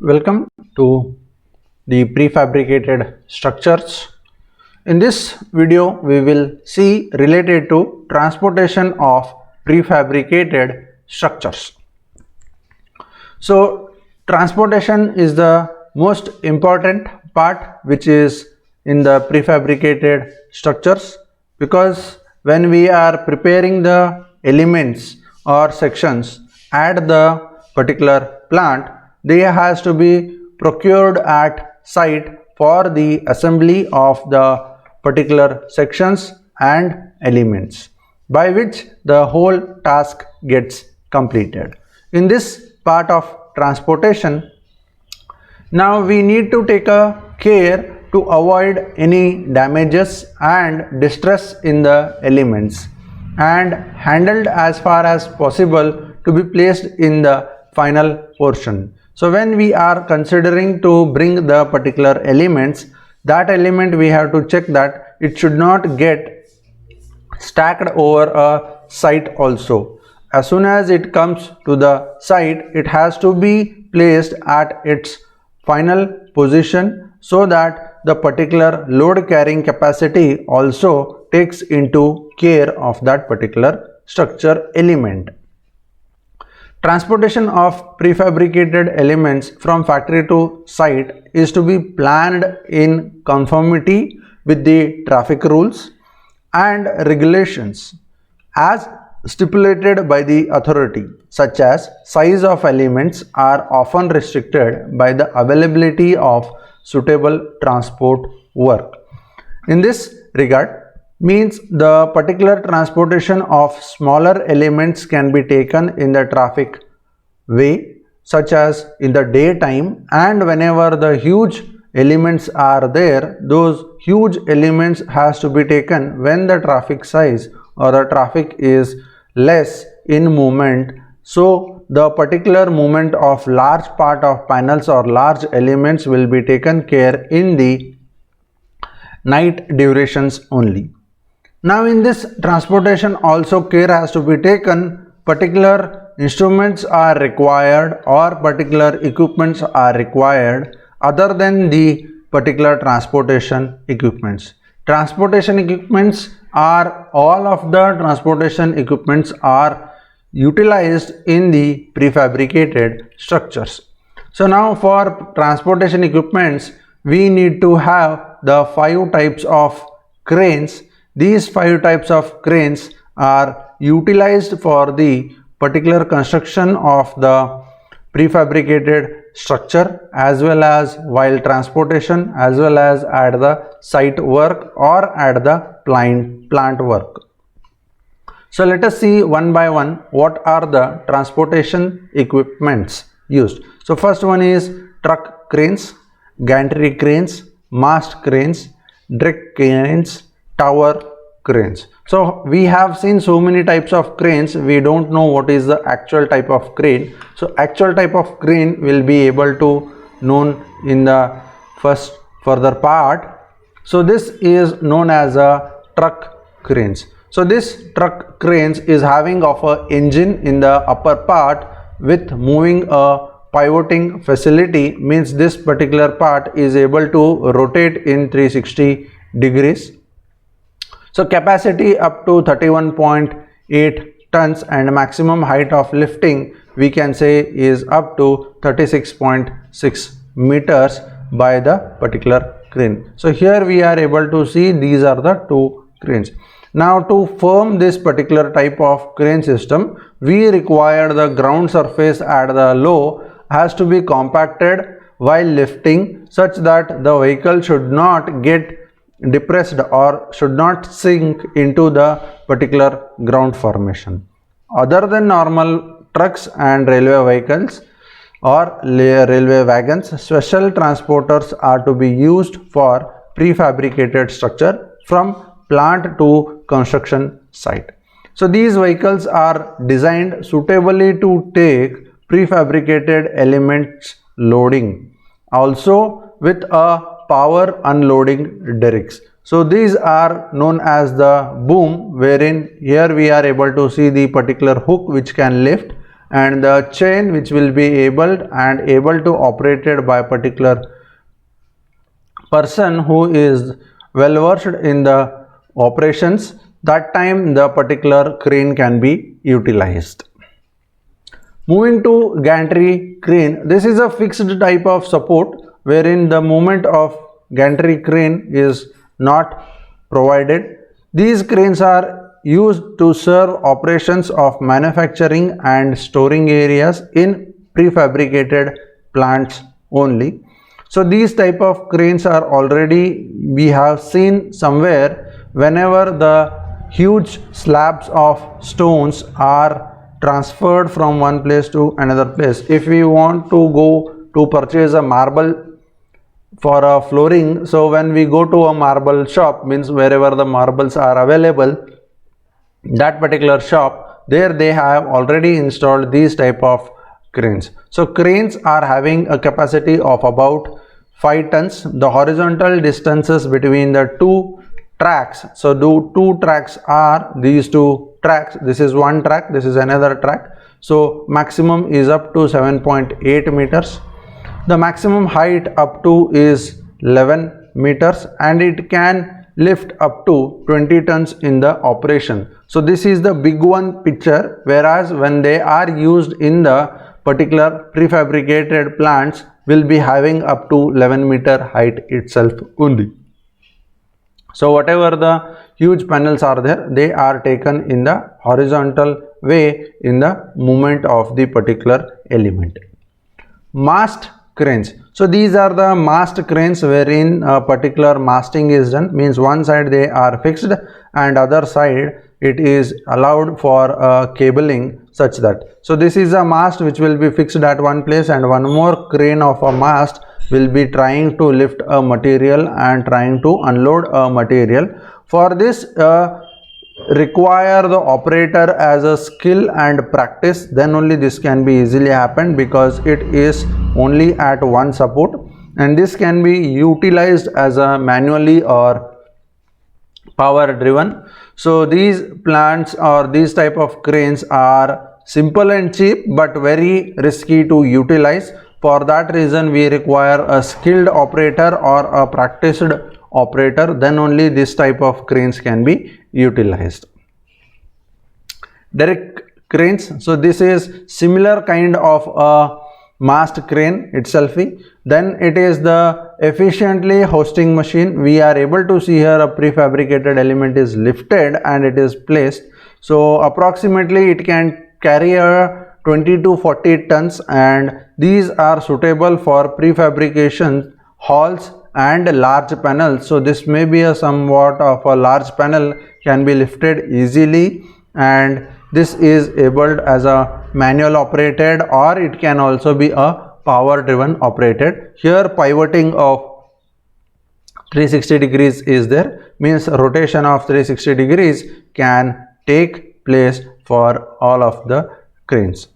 Welcome to the prefabricated structures. In this video, we will see related to transportation of prefabricated structures. So, transportation is the most important part which is in the prefabricated structures, because when we are preparing the elements or sections at the particular plant, they has to be procured at site for the assembly of the particular sections and elements, by which the whole task gets completed. In this part of transportation, now we need to take a care to avoid any damages and distress in the elements, and handled as far as possible to be placed in the final portion. So when we are considering to bring the particular elements, that element we have to check that it should not get stacked over a site also. As soon as it comes to the site, it has to be placed at its final position, so that the particular load carrying capacity also takes into care of that particular structure element. Transportation of prefabricated elements from factory to site is to be planned in conformity with the traffic rules and regulations as stipulated by the authority, such as size of elements are often restricted by the availability of suitable transport work. In this regard, means the particular transportation of smaller elements can be taken in the traffic way, such as in the daytime, and whenever the huge elements are there, those huge elements has to be taken when the traffic size or the traffic is less in movement. So the particular movement of large part of panels or large elements will be taken care in the night durations only. Now in this transportation also care has to be taken, particular instruments are required or particular equipments are required other than the particular transportation equipments. Transportation equipments are, all of the transportation equipments are utilized in the prefabricated structures. So now for transportation equipments, we need to have the 5 types of cranes. These 5 types of cranes are utilized for the particular construction of the prefabricated structure, as well as while transportation, as well as at the site work or at the plant work. So let us see one by one what are the transportation equipments used. So first one is truck cranes, gantry cranes, mast cranes, deck cranes, tower cranes. So we have seen so many types of cranes, we don't know what is the actual type of crane. So actual type of crane will be able to known in the first further part. So this is known as a truck cranes. So this truck cranes is having of a engine in the upper part with moving a pivoting facility, means this particular part is able to rotate in 360 degrees. So capacity up to 31.8 tons and maximum height of lifting we can say is up to 36.6 meters by the particular crane. So here we are able to see these are the 2 cranes. Now to form this particular type of crane system, we require the ground surface at the low has to be compacted while lifting, such that the vehicle should not get depressed or should not sink into the particular ground formation. Other than normal trucks and railway vehicles or railway wagons, special transporters are to be used for prefabricated structure from plant to construction site. So these vehicles are designed suitably to take prefabricated elements loading, also with a power unloading derricks. So these are known as the boom, wherein here we are able to see the particular hook which can lift, and the chain which will be able to operated by a particular person who is well versed in the operations, that time the particular crane can be utilized. Moving to gantry crane, this is a fixed type of support wherein the movement of gantry crane is not provided. These cranes are used to serve operations of manufacturing and storing areas in prefabricated plants only. So these type of cranes are already we have seen somewhere whenever the huge slabs of stones are transferred from one place to another place. If we want to go to purchase a marble for a flooring, so when we go to a marble shop, means wherever the marbles are available, that particular shop, there they have already installed these type of cranes. So cranes are having a capacity of about 5 tons. The horizontal distances between the two tracks, so two tracks are these two tracks. This is one track, this is another track. So maximum is up to 7.8 meters. The maximum height up to is 11 meters and it can lift up to 20 tons in the operation. So this is the big one picture, whereas when they are used in the particular prefabricated plants will be having up to 11-meter height itself only. So whatever the huge panels are there, they are taken in the horizontal way in the movement of the particular element. Mast cranes. So these are the mast cranes wherein a particular masting is done, means one side they are fixed and other side it is allowed for cabling such that. So this is a mast which will be fixed at one place and one more crane of a mast will be trying to lift a material and trying to unload a material. For this require the operator as a skill and practice, then only this can be easily happen, because it is only at one support and this can be utilized as a manually or power driven. So these plants or these type of cranes are simple and cheap but very risky to utilize. For that reason we require a skilled operator or a practiced operator, then only this type of cranes can be utilized. Derrick cranes. So this is similar kind of a mast crane itself. Then it is the efficiently hoisting machine. We are able to see here a prefabricated element is lifted and it is placed. So approximately it can carry a 20 to 40 tons and these are suitable for prefabrication halls and large panels. So this may be a somewhat of a large panel, can be lifted easily and this is able as a manual operated or it can also be a power driven operated. Here pivoting of 360 degrees is there, means rotation of 360 degrees can take place for all of the cranes.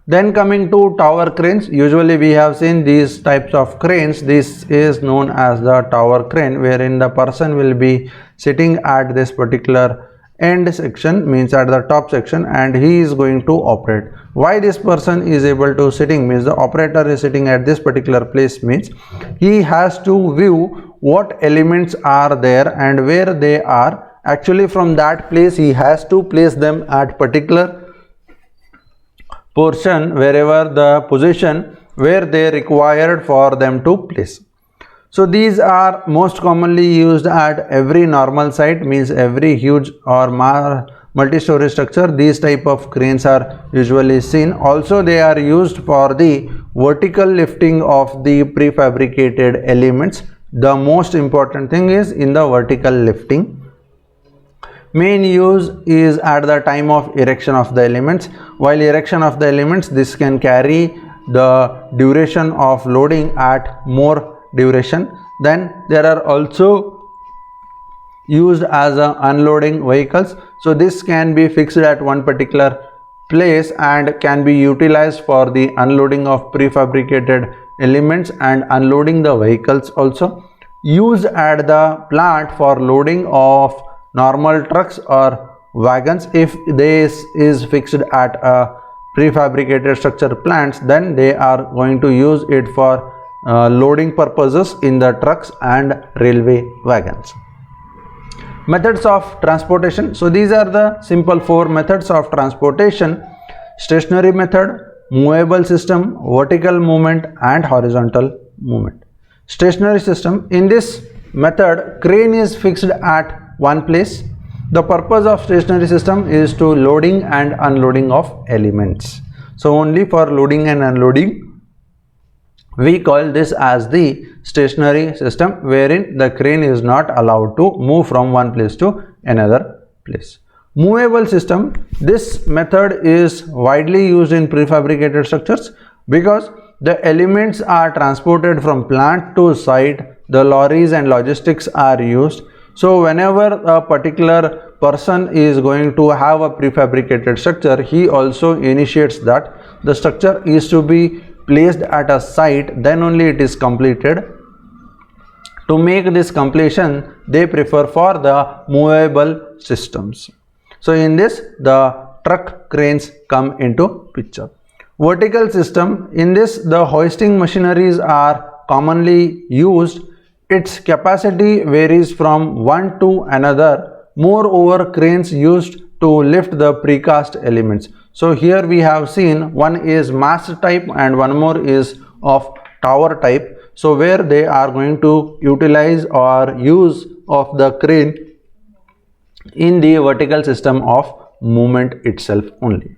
Then coming to tower cranes, usually we have seen these types of cranes. This is known as the tower crane, wherein the person will be sitting at this particular end section, means at the top section, and he is going to operate. Why this person is able to sitting, means the operator is sitting at this particular place, means he has to view what elements are there and where they are. Actually from that place he has to place them at particular portion, wherever the position where they required for them to place. So these are most commonly used at every normal site, means every huge or multi-story structure. These type of cranes are usually seen. Also they are used for the vertical lifting of the prefabricated elements. The most important thing is in the vertical lifting. Main use is at the time of erection of the elements. While erection of the elements, this can carry the duration of loading at more duration. Then there are also used as unloading vehicles. So this can be fixed at one particular place and can be utilized for the unloading of prefabricated elements and unloading the vehicles. Also used at the plant for loading of normal trucks or wagons if this is fixed at a prefabricated structure plants, then they are going to use it for loading purposes in the trucks and railway wagons. Methods of transportation. So these are the simple 4 methods of transportation: stationary method, movable system, vertical movement and horizontal movement. Stationary system. In this method, crane is fixed at one place. The purpose of stationary system is to loading and unloading of elements. So only for loading and unloading, we call this as the stationary system, wherein the crane is not allowed to move from one place to another place. Movable system. This method is widely used in prefabricated structures because the elements are transported from plant to site. The lorries and logistics are used. So whenever a particular person is going to have a prefabricated structure, he also initiates that the structure is to be placed at a site, then only it is completed. To make this completion, they prefer for the movable systems. So in this, the truck cranes come into picture. Vertical system. In this, the hoisting machineries are commonly used. Its capacity varies from one to another. Moreover, cranes used to lift the precast elements. So here we have seen one is mast type and one more is of tower type. So where they are going to utilize or use of the crane in the vertical system of movement itself only.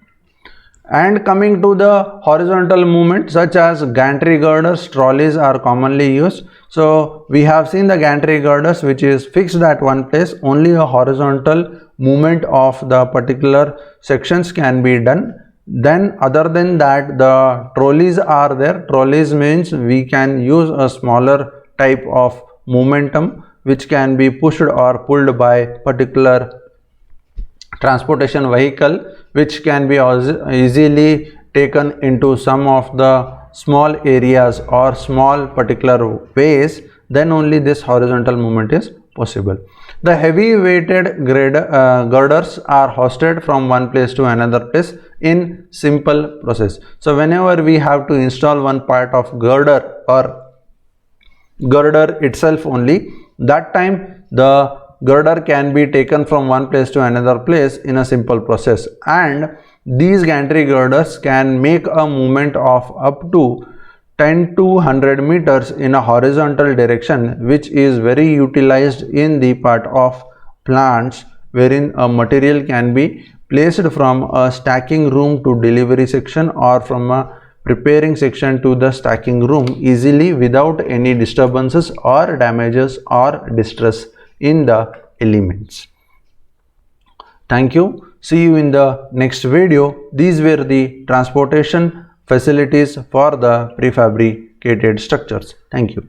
And coming to the horizontal movement, such as gantry girders, trolleys are commonly used. So we have seen the gantry girders which is fixed at one place. Only a horizontal movement of the particular sections can be done. Then other than that, the trolleys are there. Trolleys means we can use a smaller type of momentum which can be pushed or pulled by particular transportation vehicle, which can be easily taken into some of the small areas or small particular ways. Then only this horizontal movement is possible. The heavy weighted girders are hoisted from one place to another place in simple process. So whenever we have to install one part of girder or girder itself only, that time the girder can be taken from one place to another place in a simple process, and these gantry girders can make a movement of up to 10 to 100 meters in a horizontal direction, which is very utilized in the part of plants wherein a material can be placed from a stacking room to delivery section or from a preparing section to the stacking room easily without any disturbances or damages or distress in the elements. Thank you. See you in the next video. These were the transportation facilities for the prefabricated structures. Thank you.